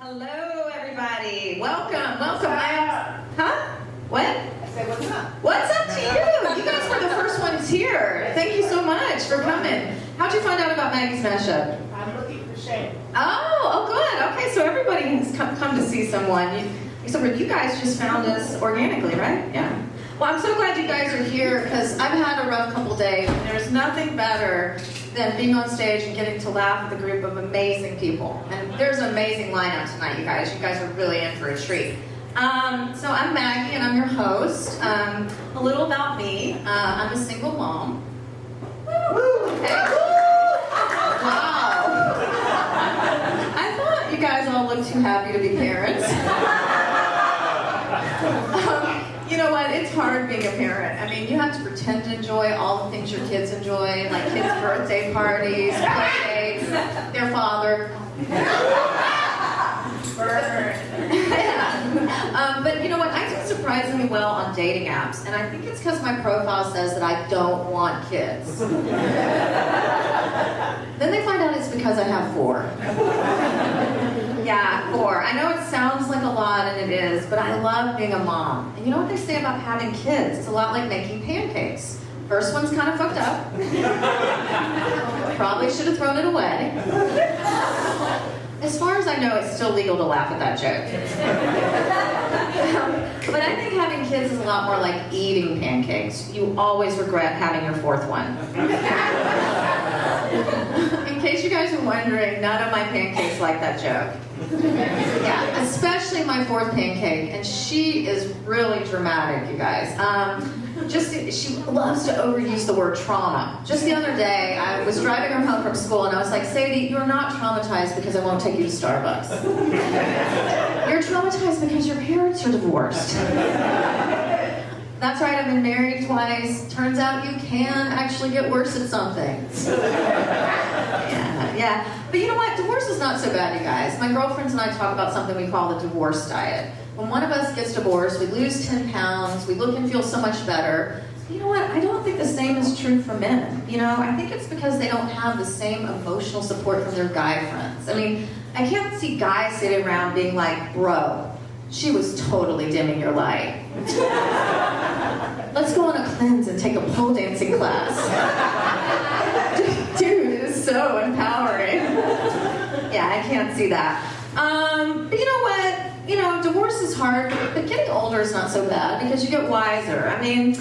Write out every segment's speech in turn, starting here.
Hello, everybody. Welcome. What? I said, what's up? What's up to you? You guys were the first ones here. Thank you so much for coming. How'd you find out about Maggie's mashup? I'm looking for Shane. Oh, good. Okay, so everybody has come to see someone. Except for you guys just found us organically, right? Yeah. Well, I'm so glad you guys are here because I've had a rough couple days, and there's nothing better than being on stage and getting to laugh with a group of amazing people. And there's an amazing lineup tonight, you guys. You guys are really in for a treat. So I'm Maggie, and I'm your host. A little about me. I'm a single mom. Okay. Wow. I thought you guys all looked too happy to be parents. You know what? It's hard being a parent. I mean, you have to pretend to enjoy all the things your kids enjoy, like kids' birthday parties, play dates, their father. But you know what? I do surprisingly well on dating apps, and I think it's because my profile says that I don't want kids. Then they find out it's because I have 4. Yeah, 4. I know it sounds like a lot, and it is, but I love being a mom. And you know what they say about having kids? It's a lot like making pancakes. First one's kind of fucked up. Probably should have thrown it away. As far as I know, it's still legal to laugh at that joke. But I think having kids is a lot more like eating pancakes. You always regret having your 4th one. In case you guys are wondering, none of my pancakes like that joke. Yeah, especially my 4th pancake, and she is really dramatic, you guys. She loves to overuse the word trauma. Just the other day, I was driving her home from school, and I was like, Sadie, you're not traumatized because I won't take you to Starbucks. You're traumatized because your parents are divorced. That's right, I've been married twice. Turns out you can actually get worse at something. Yeah. But you know what? Divorce is not so bad, you guys. My girlfriends and I talk about something we call the divorce diet. When one of us gets divorced, we lose 10 pounds, we look and feel so much better. But you know what? I don't think the same is true for men. You know, I think it's because they don't have the same emotional support from their guy friends. I mean, I can't see guys sitting around being like, bro, she was totally dimming your light. Let's go on a cleanse and take a pole dancing class. Dude, it is so empowering. Yeah, I can't see that. But you know what? You know, divorce is hard, but getting older is not so bad because you get wiser. I mean,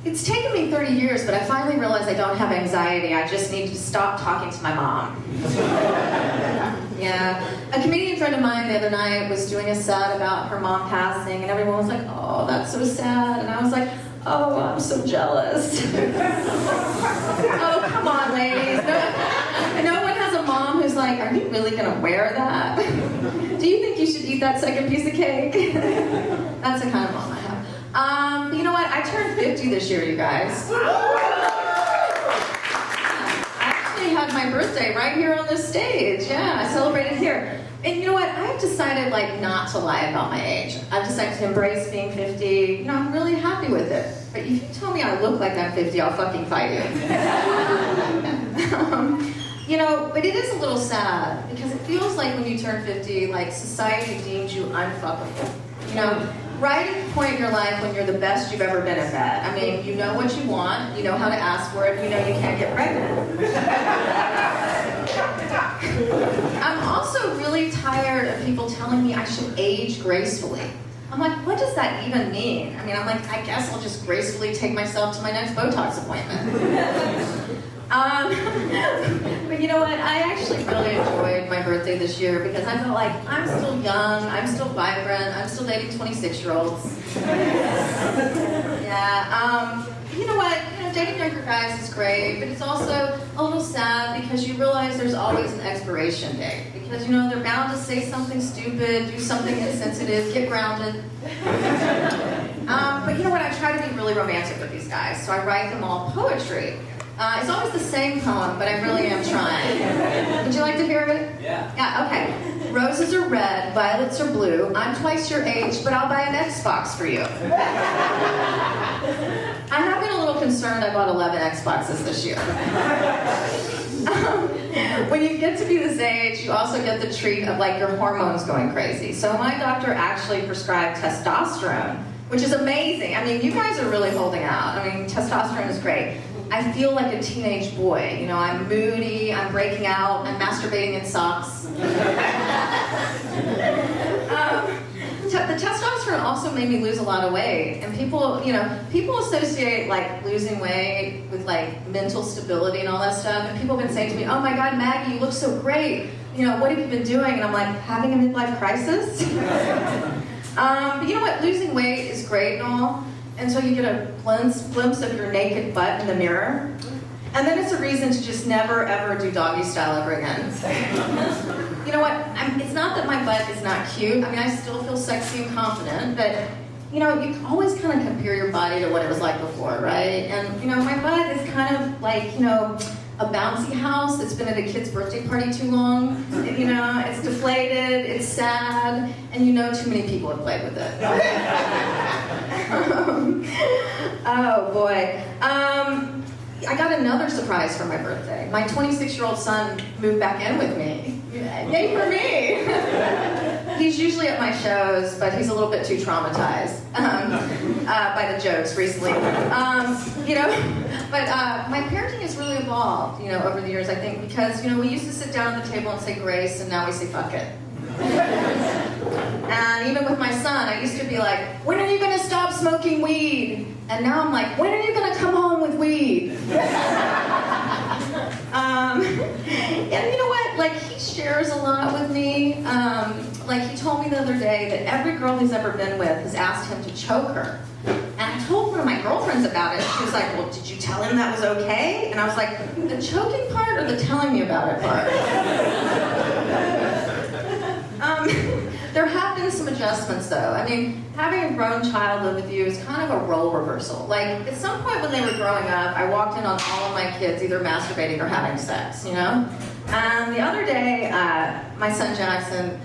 it's taken me 30 years, but I finally realized I don't have anxiety. I just need to stop talking to my mom. Yeah. A comedian friend of mine the other night was doing a set about her mom passing, and everyone was like, oh, that's so sad. And I was like, oh, I'm so jealous. Oh, come on, ladies. No one has a mom who's like, are you really going to wear that? Do you think you should eat that second piece of cake? That's the kind of mom I have. You know what? I turned 50 this year, you guys. Had my birthday right here on this stage. Yeah, I celebrated here. And you know what? I've decided like not to lie about my age. I've decided to embrace being 50. You know, I'm really happy with it. But if you tell me I look like I'm 50, I'll fucking fight you. You know, but it is a little sad because it feels like when you turn 50, like society deems you unfuckable. You know, right at the point in your life when you're the best you've ever been at that. I mean, you know what you want, you know how to ask for it, you know you can't get pregnant. I'm also really tired of people telling me I should age gracefully. I'm like, what does that even mean? I mean, I'm like, I guess I'll just gracefully take myself to my next Botox appointment. But you know what? I actually really enjoyed my birthday this year because I felt like I'm still young, I'm still vibrant, I'm still dating 26-year-olds. Yeah. You know what? You know, dating younger guys is great, but it's also a little sad because you realize there's always an expiration date. Because, you know, they're bound to say something stupid, do something insensitive, get grounded. But you know what? I try to be really romantic with these guys, so I write them all poetry. It's always the same poem, but I really am trying. Would you like to hear it? Yeah. Yeah, okay. Roses are red, violets are blue. I'm twice your age, but I'll buy an Xbox for you. I have been a little concerned I bought 11 Xboxes this year. When you get to be this age, you also get the treat of like your hormones going crazy. So my doctor actually prescribed testosterone, which is amazing. I mean, you guys are really holding out. I mean, testosterone is great. I feel like a teenage boy. You know, I'm moody, I'm breaking out, I'm masturbating in socks. The testosterone also made me lose a lot of weight, and people associate like losing weight with like mental stability and all that stuff. And people have been saying to me, "Oh my God, Maggie, you look so great. You know, what have you been doing?" And I'm like, having a midlife crisis. But you know what? Losing weight is great and all, until you get a glimpse of your naked butt in the mirror, and then it's a reason to just never ever do doggy style ever again. You know what? It's not that my butt is not cute. I mean, I still feel sexy and confident, but you know, you always kind of compare your body to what it was like before, right? And you know, my butt is kind of like, you know, a bouncy house that's been at a kid's birthday party too long. You know, it's deflated, it's sad, and you know too many people have played with it. Oh boy. I got another surprise for my birthday. My 26-year-old son moved back in with me. Yay for me! He's usually at my shows, but he's a little bit too traumatized by the jokes recently. You know, but my parenting has really evolved, you know, over the years, I think, because, you know, we used to sit down at the table and say grace, and now we say fuck it. And even with my son, I used to be like, when are you going to stop smoking weed? And now I'm like, when are you going to come home with weed? And you know what? Like, he shares a lot with me. Like, he told me the other day that every girl he's ever been with has asked him to choke her. And I told one of my girlfriends about it. She was like, well, did you tell him that was okay? And I was like, the choking part or the telling me about it part? There have been some adjustments, though. I mean, having a grown child live with you is kind of a role reversal. Like, at some point when they were growing up, I walked in on all of my kids either masturbating or having sex, you know? And the other day, my son Jackson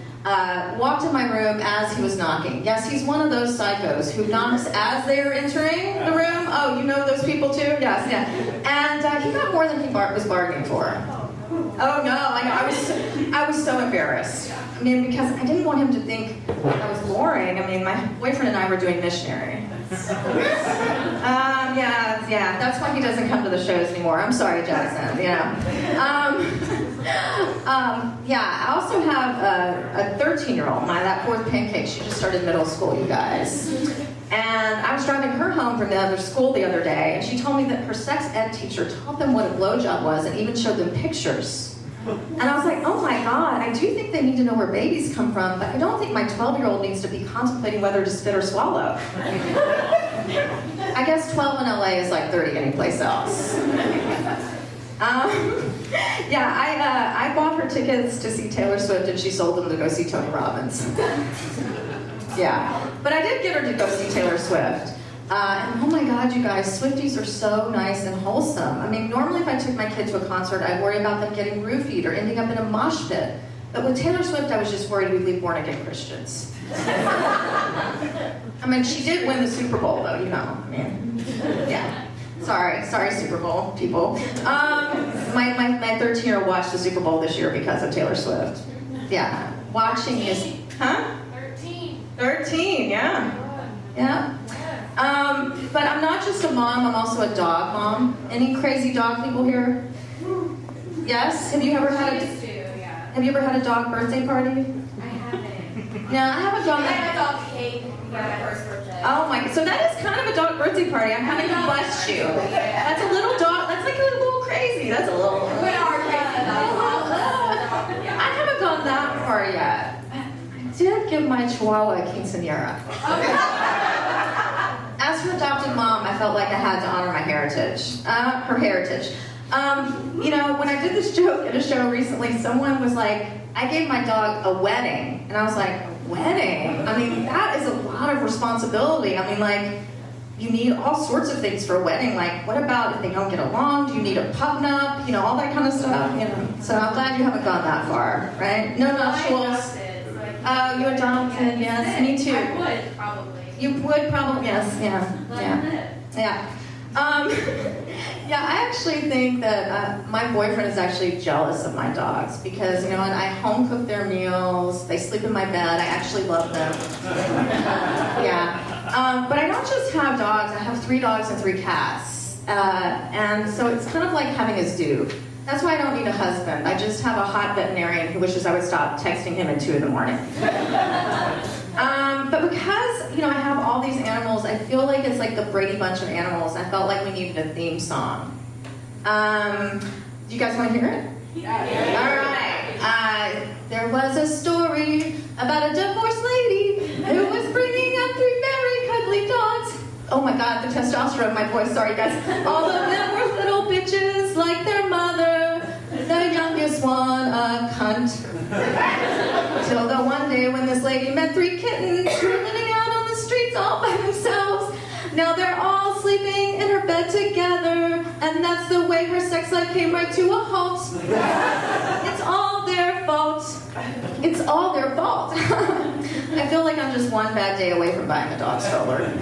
walked in my room as he was knocking. Yes, he's one of those psychos who knocks as they're entering the room. Oh, you know those people too? Yes, yeah. And he got more than he was bargaining for. Oh no, I know. I was so embarrassed. I mean, because I didn't want him to think I was boring. I mean, my boyfriend and I were doing missionary. Yeah, that's why he doesn't come to the shows anymore. I'm sorry, Jackson, you know. Yeah, I also have a 13-year-old, that fourth pancake. She just started middle school, you guys. And I was driving her home from the other school the other day, and she told me that her sex ed teacher taught them what a blowjob was and even showed them pictures. And I was like, oh my God, I do think they need to know where babies come from, but I don't think my 12-year-old needs to be contemplating whether to spit or swallow. I guess 12 in LA is like 30 anyplace else. Yeah, I bought her tickets to see Taylor Swift, and she sold them to go see Tony Robbins. Yeah, but I did get her to go see Taylor Swift. And oh my God, you guys, Swifties are so nice and wholesome. I mean, normally if I took my kid to a concert, I'd worry about them getting roofied or ending up in a mosh pit. But with Taylor Swift, I was just worried we'd leave born-again Christians. I mean, she did win the Super Bowl, though, you know. I mean, yeah. Sorry, Super Bowl people. My 13-year-old watched the Super Bowl this year because of Taylor Swift. Yeah, watching is, huh? 13, yeah. Yeah. But I'm not just a mom, I'm also a dog mom. Any crazy dog people here? Yes? Have you ever had a dog birthday party? I haven't. No, I have a dog. I had a dog cake for my first birthday. Oh my God, so that is kind of a dog birthday party. I'm kind of gonna bless you. That's a little dog, that's like a little crazy. That's a little... We are crazy. I haven't gone that far yet. I did give my Chihuahua a quinceañera. As her adopted mom, I felt like I had to honor my heritage, her heritage. You know, when I did this joke at a show recently, someone was like, I gave my dog a wedding. And I was like, a wedding? I mean, that is a lot of responsibility. I mean, like, you need all sorts of things for a wedding. Like, what about if they don't get along? Do you need a pup-nup? You know, all that kind of stuff, you know. So I'm glad you haven't gone that far, right? No nuptials. Oh, you adopted, yes, me too. I would, probably. You would probably, yes, yeah. Yeah, I actually think that my boyfriend is actually jealous of my dogs because, you know, and I home cook their meals, they sleep in my bed, I actually love them. Yeah. But I don't just have dogs, I have 3 dogs and 3 cats. And so it's kind of like having a zoo. That's why I don't need a husband. I just have a hot veterinarian who wishes I would stop texting him at 2 in the morning. But because, you know, I have all these animals, I feel like it's like the Brady Bunch of animals. I felt like we needed a theme song. Do you guys want to hear it? Yeah. All right. There was a story about a divorced lady who was bringing up 3 very cuddly dogs. Oh my God, the testosterone in my voice. Sorry, guys. All of them were little bitches like their mother. The youngest one, a cunt. Till the one day when this lady met 3 kittens who were living out on the streets all by themselves. Now they're all sleeping in her bed together, and that's the way her sex life came right to a halt. It's all their fault. It's all their fault. I feel like I'm just one bad day away from buying a dog stroller.